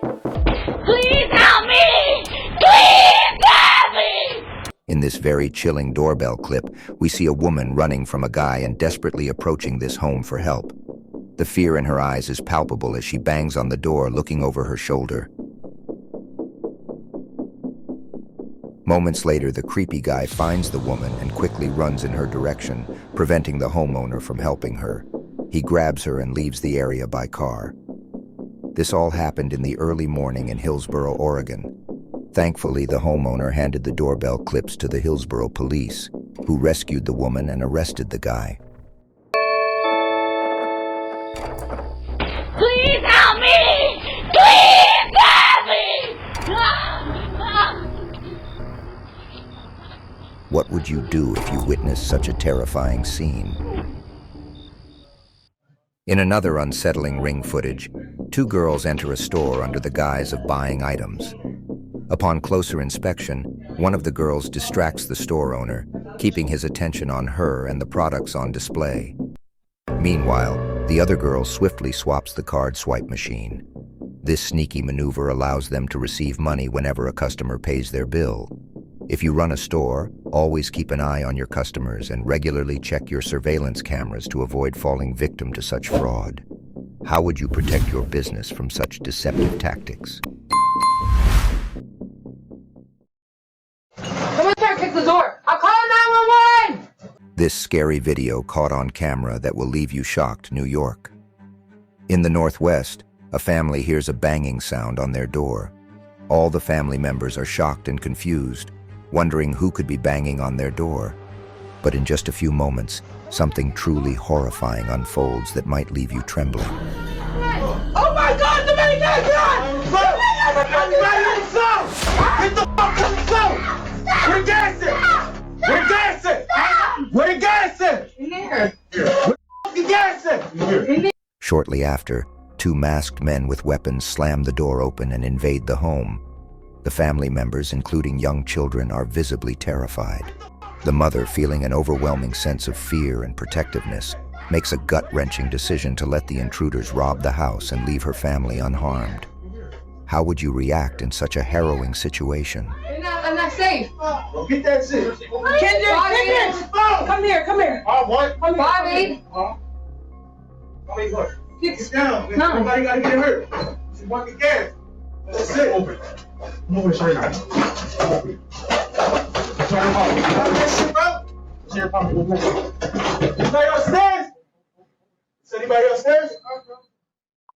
Please help me! Please help me! In this very chilling doorbell clip, we see a woman running from a guy and desperately approaching this home for help. The fear in her eyes is palpable as she bangs on the door, looking over her shoulder. Moments later, the creepy guy finds the woman and quickly runs in her direction, preventing the homeowner from helping her. He grabs her and leaves the area by car. This all happened in the early morning in Hillsboro, Oregon. Thankfully, the homeowner handed the doorbell clips to the Hillsboro police, who rescued the woman and arrested the guy. Please help me! Please help me! What would you do if you witnessed such a terrifying scene? In another unsettling Ring footage, two girls enter a store under the guise of buying items. Upon closer inspection, one of the girls distracts the store owner, keeping his attention on her and the products on display. Meanwhile, the other girl swiftly swaps the card swipe machine. This sneaky maneuver allows them to receive money whenever a customer pays their bill. If you run a store, always keep an eye on your customers and regularly check your surveillance cameras to avoid falling victim to such fraud. How would you protect your business from such deceptive tactics? Someone try to kick the door. I'll call 911! This scary video caught on camera that will leave you shocked, New York. In the Northwest, a family hears a banging sound on their door. All the family members are shocked and confused, wondering who could be banging on their door. But in just a few moments, something truly horrifying unfolds that might leave you trembling. Oh my God, the man got gun! Get the fuck to the floor! Where the gas at? Where the gas at? Where the gas at? In there. Where the gas at? Shortly after, two masked men with weapons slam the door open and invade the home. The family members, including young children, are visibly terrified. The mother, feeling an overwhelming sense of fear and protectiveness, makes a gut-wrenching decision to let the intruders rob the house and leave her family unharmed. How would you react in such a harrowing situation? I'm not safe. Go get that shit. Kendrick! Come here. Oh, what? Bobby! Come here. Get down. Nobody gotta get hurt. She want the gas. That's it. Open. Move it straight now. Open. Turn him off. That shit, bro. It's your pocket. Anybody upstairs? Is anybody upstairs?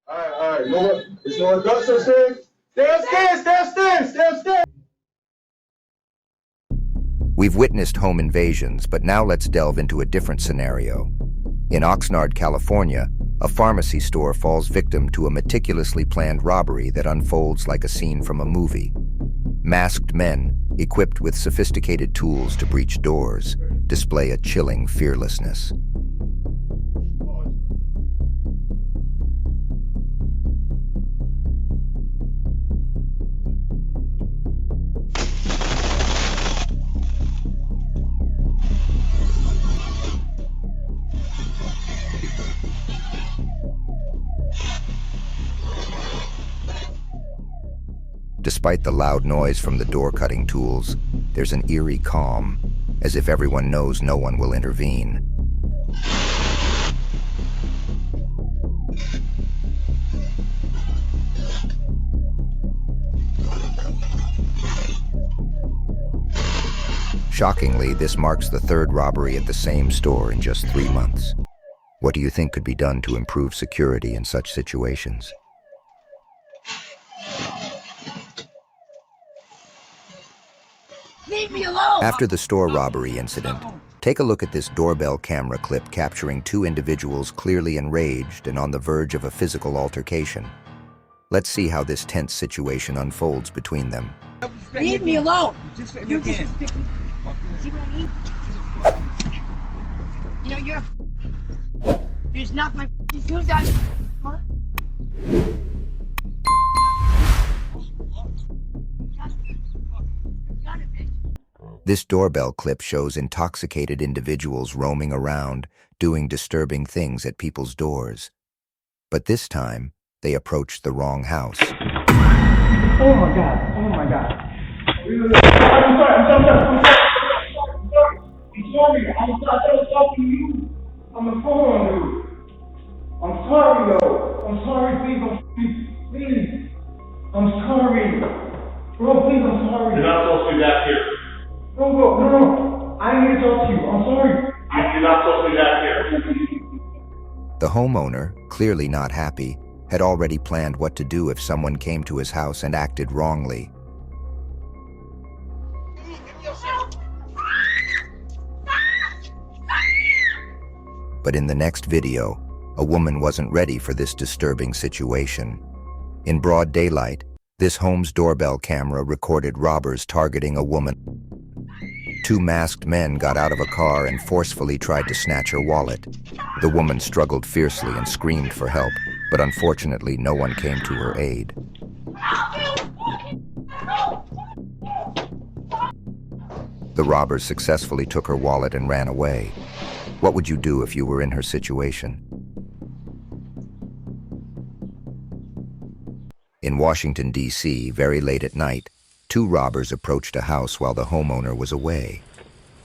All right. There's no adults upstairs. Stay upstairs. We've witnessed home invasions, but now let's delve into a different scenario. In Oxnard, California, a pharmacy store falls victim to a meticulously planned robbery that unfolds like a scene from a movie. Masked men, equipped with sophisticated tools to breach doors, display a chilling fearlessness. Despite the loud noise from the door-cutting tools, there's an eerie calm, as if everyone knows no one will intervene. Shockingly, this marks the third robbery at the same store in just 3 months. What do you think could be done to improve security in such situations? Leave me alone! After the store robbery incident, take a look at this doorbell camera clip capturing two individuals clearly enraged and on the verge of a physical altercation. Let's see how this tense situation unfolds between them. Leave me alone! You just See what I mean? You know, you just knocked my shoes out. Huh? This doorbell clip shows intoxicated individuals roaming around, doing disturbing things at people's doors. But this time, they approached the wrong house. Oh my God. Oh my God. I'm sorry. I was talking to you. I'm the phone, dude. I'm sorry, yo. I'm sorry, please. Please. I'm sorry. Bro, please, I'm sorry. You're not supposed to be back here. No. I need to talk to you. I'm sorry. You're not supposed to be back here. The homeowner, clearly not happy, had already planned what to do if someone came to his house and acted wrongly. But in the next video, a woman wasn't ready for this disturbing situation. In broad daylight, this home's doorbell camera recorded robbers targeting a woman. Two masked men got out of a car and forcefully tried to snatch her wallet. The woman struggled fiercely and screamed for help, but unfortunately no one came to her aid. The robbers successfully took her wallet and ran away. What would you do if you were in her situation? In Washington, D.C., very late at night, two robbers approached a house while the homeowner was away.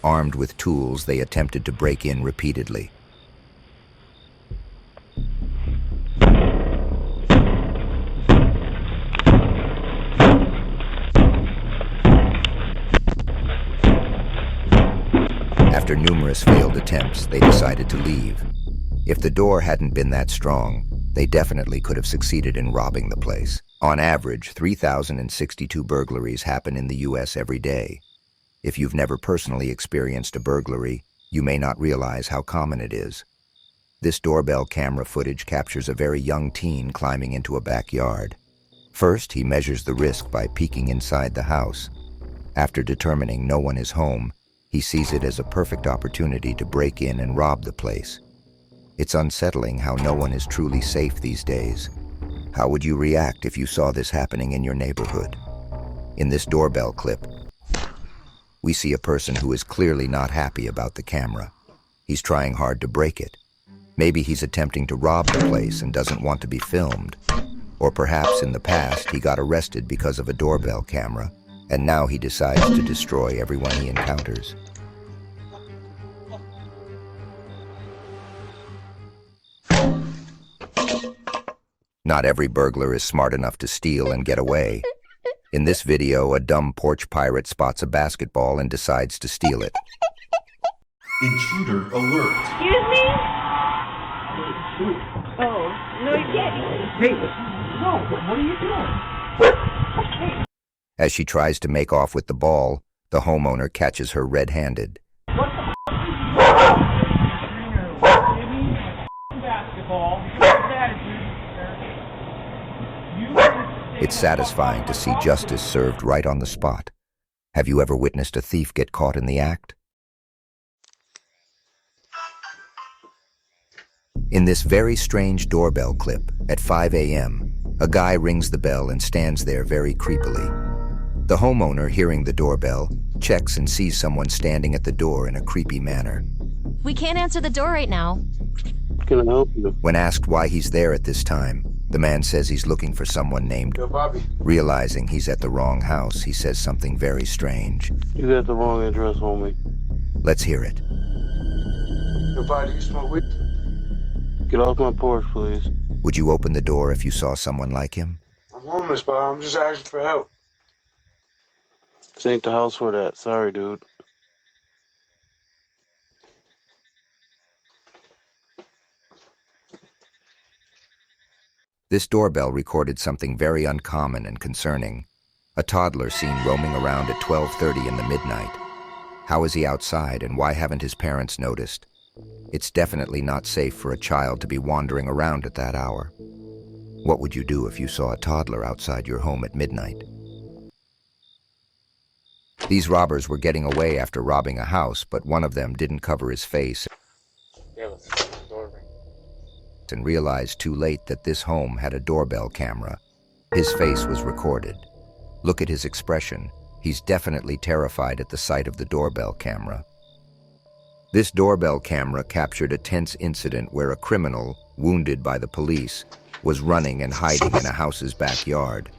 Armed with tools, they attempted to break in repeatedly. After numerous failed attempts, they decided to leave. If the door hadn't been that strong, they definitely could have succeeded in robbing the place. On average, 3,062 burglaries happen in the U.S. every day. If you've never personally experienced a burglary, you may not realize how common it is. This doorbell camera footage captures a very young teen climbing into a backyard. First, he measures the risk by peeking inside the house. After determining no one is home, he sees it as a perfect opportunity to break in and rob the place. It's unsettling how no one is truly safe these days. How would you react if you saw this happening in your neighborhood? In this doorbell clip, we see a person who is clearly not happy about the camera. He's trying hard to break it. Maybe he's attempting to rob the place and doesn't want to be filmed. Or perhaps in the past he got arrested because of a doorbell camera, and now he decides to destroy everyone he encounters. Not every burglar is smart enough to steal and get away. In this video, a dumb porch pirate spots a basketball and decides to steal it. Intruder alert. Excuse me? Oh, no, you can't. Hey, no, what are you doing? As she tries to make off with the ball, the homeowner catches her red-handed. It's satisfying to see justice served right on the spot. Have you ever witnessed a thief get caught in the act? In this very strange doorbell clip, at 5 a.m., a guy rings the bell and stands there very creepily. The homeowner, hearing the doorbell, checks and sees someone standing at the door in a creepy manner. We can't answer the door right now. Can I help you? When asked why he's there at this time, the man says he's looking for someone named Bobby. Realizing he's at the wrong house, he says something very strange. You got the wrong address, homie. Let's hear it. Yo, Bobby, do you smoke weed? Get off my porch, please. Would you open the door if you saw someone like him? I'm homeless, Bob. I'm just asking for help. This ain't the house for that. Sorry, dude. This doorbell recorded something very uncommon and concerning. A toddler seen roaming around at 12:30 in the midnight. How is he outside and why haven't his parents noticed? It's definitely not safe for a child to be wandering around at that hour. What would you do if you saw a toddler outside your home at midnight? These robbers were getting away after robbing a house, but one of them didn't cover his face and realized too late that this home had a doorbell camera. His face was recorded. Look at his expression. He's definitely terrified at the sight of the doorbell camera. This doorbell camera captured a tense incident where a criminal, wounded by the police, was running and hiding in a house's backyard.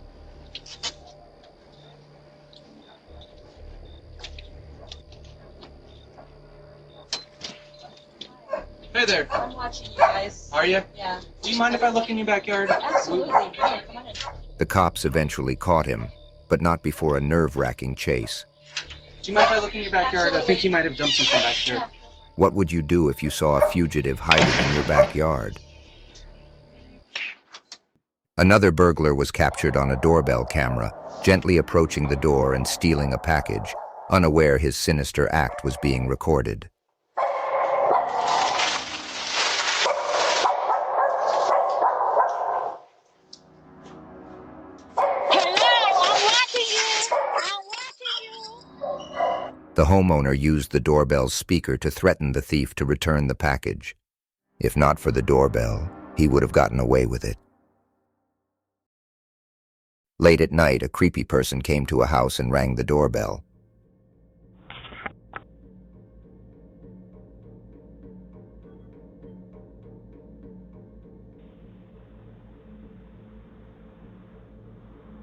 there? I'm watching you guys. Are you? Yeah. Do you mind if I look in your backyard? Absolutely. Yeah, come on in. The cops eventually caught him, but not before a nerve-wracking chase. Do you mind if I look in your backyard? I think he might have done something back here. What would you do if you saw a fugitive hiding in your backyard? Another burglar was captured on a doorbell camera, gently approaching the door and stealing a package, unaware his sinister act was being recorded. The homeowner used the doorbell's speaker to threaten the thief to return the package. If not for the doorbell, he would have gotten away with it. Late at night, a creepy person came to a house and rang the doorbell.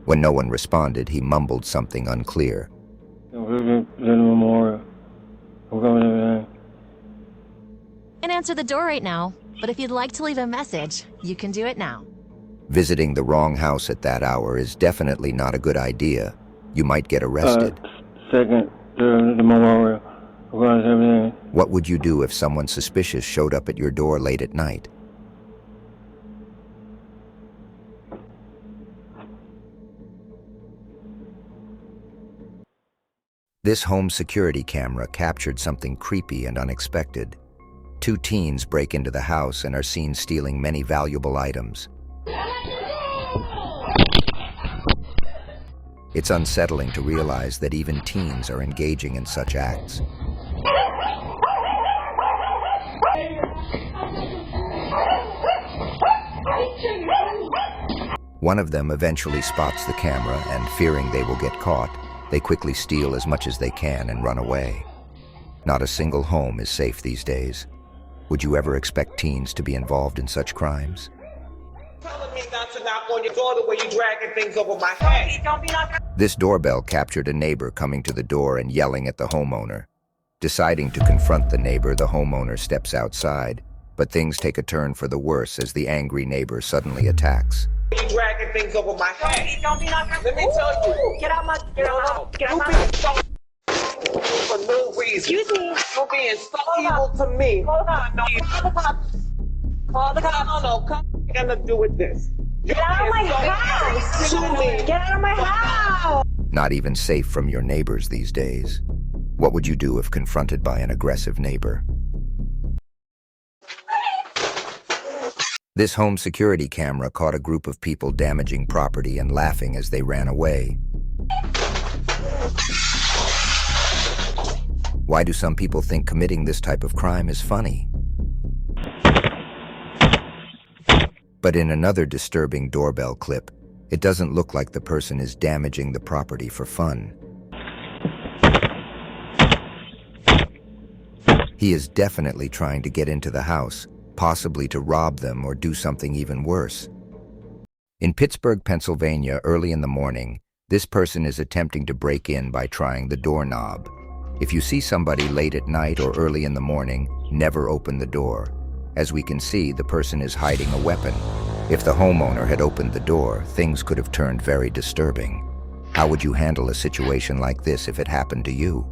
When no one responded, he mumbled something unclear. Can't answer the door right now, but if you'd like to leave a message, you can do it now. Visiting the wrong house at that hour is definitely not a good idea. You might get arrested. What would you do if someone suspicious showed up at your door late at night? This home security camera captured something creepy and unexpected. Two teens break into the house and are seen stealing many valuable items. It's unsettling to realize that even teens are engaging in such acts. One of them eventually spots the camera and, fearing they will get caught, they quickly steal as much as they can and run away. Not a single home is safe these days. Would you ever expect teens to be involved in such crimes? Telling me not to knock on your door the way you dragging things over my head. Don't be knocking. This doorbell captured a neighbor coming to the door and yelling at the homeowner. Deciding to confront the neighbor, the homeowner steps outside, but things take a turn for the worse as the angry neighbor suddenly attacks. You dragging things over my head. Don't be knocking. Let me tell you. Get out my for no reason. Excuse me. You're being so evil to me. Hold on. No, Call the cops. Call the cops. no, come gonna do with this. Get out of my house. To me. Get out of my house. Not even safe from your neighbors these days. What would you do if confronted by an aggressive neighbor? This home security camera caught a group of people damaging property and laughing as they ran away. Why do some people think committing this type of crime is funny? But in another disturbing doorbell clip, it doesn't look like the person is damaging the property for fun. He is definitely trying to get into the house, possibly to rob them or do something even worse. In Pittsburgh, Pennsylvania, early in the morning, this person is attempting to break in by trying the doorknob. If you see somebody late at night or early in the morning, never open the door. As we can see, the person is hiding a weapon. If the homeowner had opened the door, things could have turned very disturbing. How would you handle a situation like this if it happened to you?